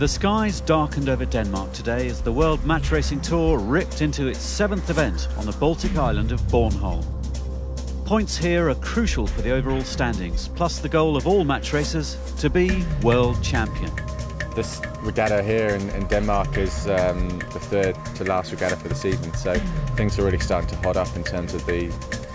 The skies darkened over Denmark today as the World Match Racing Tour ripped into its 7th event on the Baltic island of Bornholm. Points here are crucial for the overall standings, plus the goal of all match racers to be world champion. This regatta here in Denmark is the third to last regatta for the season, so things are really starting to hot up in terms of the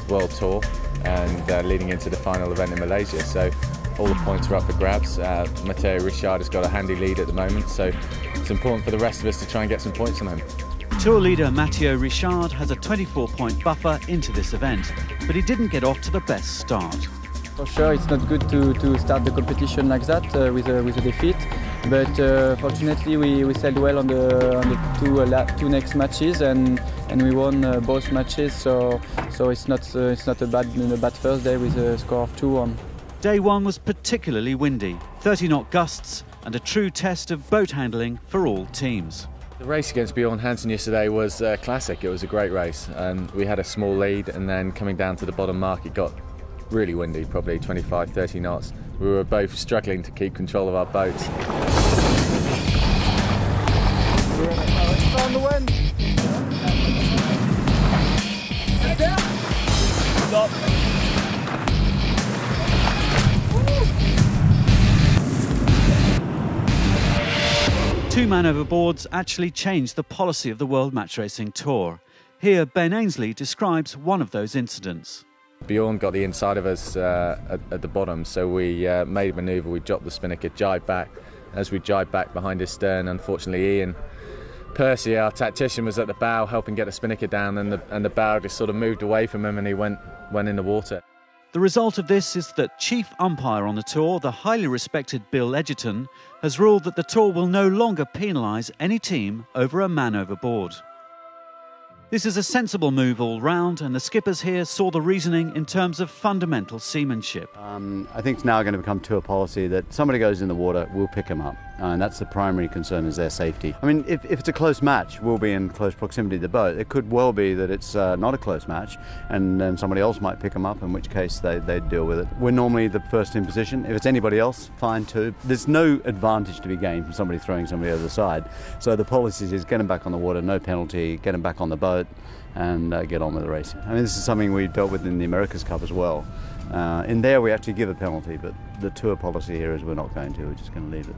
World Tour and leading into the final event in Malaysia. So all the points are up for grabs. Matteo Richard has got a handy lead at the moment, so it's important for the rest of us to try and get some points on him. Tour leader Matteo Richard has a 24-point buffer into this event, but he didn't get off to the best start. For sure, it's not good to start the competition like that with a defeat. But fortunately, we sailed well on the two next matches, and we won both matches. So it's not a bad first day with a score of 2-1. Day 1 was particularly windy, 30-knot gusts, and a true test of boat handling for all teams. The race against Bjorn Hansen yesterday was classic. It was a great race. We had a small lead, and then coming down to the bottom mark, it got really windy, probably 25-30 knots. We were both struggling to keep control of our boats. On the wind. Stop. Two man overboards actually changed the policy of the World Match Racing Tour. Here, Ben Ainsley describes one of those incidents. Bjorn got the inside of us at the bottom, so we made a manoeuvre. We dropped the spinnaker, jibed back. As we jibed back behind his stern, unfortunately Ian Percy, our tactician, was at the bow helping get the spinnaker down, and the bow just sort of moved away from him and he went in the water. The result of this is that chief umpire on the tour, the highly respected Bill Edgerton, has ruled that the tour will no longer penalise any team over a man overboard. This is a sensible move all round, and the skippers here saw the reasoning in terms of fundamental seamanship. I think it's now going to become tour policy that somebody goes in the water, we'll pick them up. And that's the primary concern, is their safety. I mean, if it's a close match, we'll be in close proximity to the boat. It could well be that it's not a close match, and then somebody else might pick them up, in which case they deal with it. We're normally the first in position. If it's anybody else, fine too. There's no advantage to be gained from somebody throwing somebody over the side. So the policy is get them back on the water, no penalty, get them back on the boat, and get on with the racing. I mean, this is something we dealt with in the America's Cup as well. In there we actually give a penalty, but the tour policy here is we're not going to, we're just going to leave it.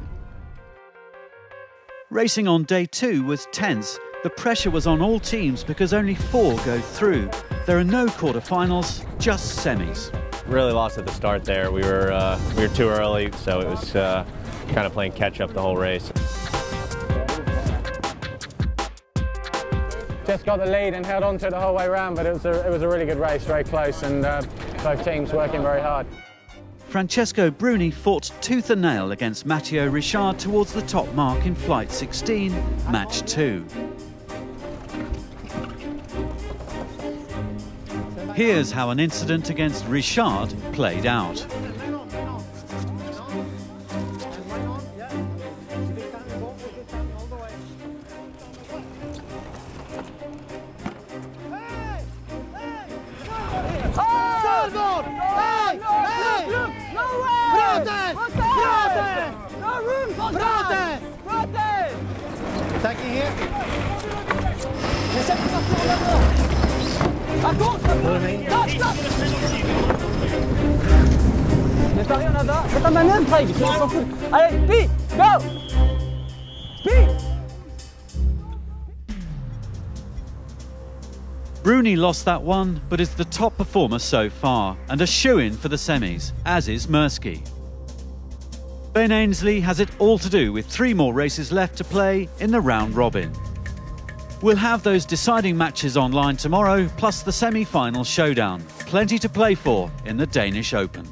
Racing on day 2 was tense. The pressure was on all teams because only 4 go through. There are no quarterfinals, just semis. Really lost at the start there. We were too early, so it was kind of playing catch up the whole race. Just got the lead and held on to it the whole way round, but it was a really good race, very close, and both teams working very hard. Francesco Bruni fought tooth and nail against Matteo Richard towards the top mark in Flight 16, Match 2. Here's how an incident against Richard played out. Attacking here. Bruni lost that one, but is the top performer so far, and a shoo-in for the semis, as is Mursky. Ben Ainsley has it all to do with 3 more races left to play in the round robin. We'll have those deciding matches online tomorrow, plus the semi-final showdown. Plenty to play for in the Danish Open.